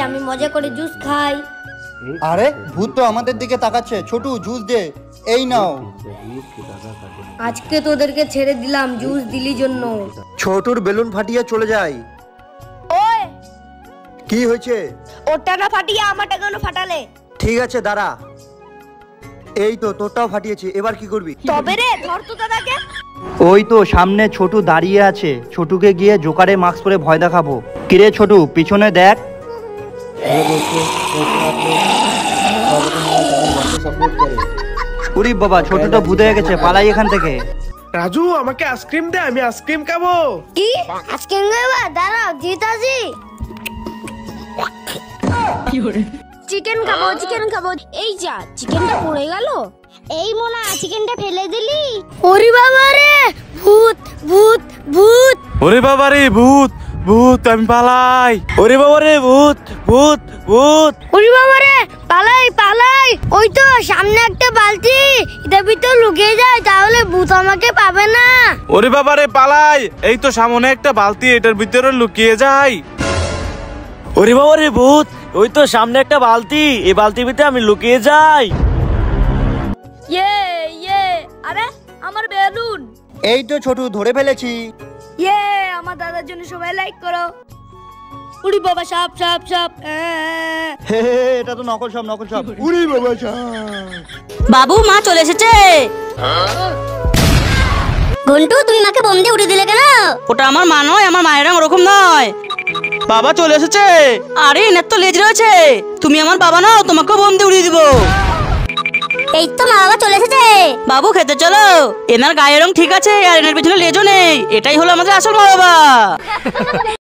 আমি মজা করে জুস খাই। আরে ভূত তো আমাদের দিকে তাকাচ্ছে। ছোটু জুস দে, এই নাও। আজকে তোদেরকে ছেড়ে দিলাম জুস দিলি জন্য। ছোটুর বেলুন ফাটিয়ে চলে যায়। ওই কি হয়েছে? ওটা না ফাটিয়ে আমারটা কেন ফাটালে? ঠিক আছে দাঁড়া। এই তো তোরটাও ফাটিয়েছি, এবার কি করবি? তবে রে ধর তো দাদাকে। ওই তো সামনে ছোটু দাঁড়িয়ে আছে, ছোটুকে গিয়ে জোকারে মাস্ক পরে ভয় দেখাবো। কিরে ছোটু পিছনে দেখ। উরি বাবা, ছোটুটা ভূত হয়ে গেছে, পালাই এখান থেকে। রাজু আমাকে আইসক্রিম দে, আমি আইসক্রিম খাবো। কি আইসক্রিম খাবা? দাঁড়াও জিতাজি। চিকেন খাবো, চিকেন খাবো। এই যা চিকেনটা পড়ে গেল। এই মোনা চিকেনটা ফেলে দিলি। ওরে বাবা রে, ভূত ভূত ভূত। ওরে বাবা রে ভূত ভূত, আমি পালাই। ওরে বাবা রে ভূত ভূত ভূত। ওরে বাবা রে পালাই পালাই। ওই তো সামনে একটা বালতি, এটার ভিতর লুকিয়ে যায়, তাহলে ভূত আমাকে পাবে না। ওরে বাবা রে পালাই, এই তো সামনে একটা বালতি, এটার ভিতরে লুকিয়ে যায়। ওরে বাবা রে ভূত, ওই তো সামনে একটা বালতি, এই বালতির ভিতরে আমি লুকিয়ে যাই। ইয়ে ইয়ে, আরে আমার বেলুন। এই তো ছোটু ধরে ফেলেছি। ইয়ে, আমার দাদার জন্য সবাই লাইক করো। উড়ি বাবা সাপ সাপ সাপ। হে হে, এটা তো নকল সব, নকল সব। উরি বাবা সাপ। বাবু মা চলে এসেছে। ঘন্টু তুমি মাকে বোম দিয়ে উড়ে দিলে কেন? ওটা আমার মা নয়, আমার মায়ের রং ওরকম নয়। বাবা চলে এসেছে। আরে এনার তো লেজ রয়েছে, তুমি আমার বাবা নাও, তোমাকেও বোম দিয়ে উড়িয়ে দিব। এই তো মা বাবা চলে এসেছে। বাবু খেতে চলো। এনার গায়ের রং ঠিক আছে আর এনার পিছনে লেজও নেই, এটাই হলো আমাদের আসল মা বাবা।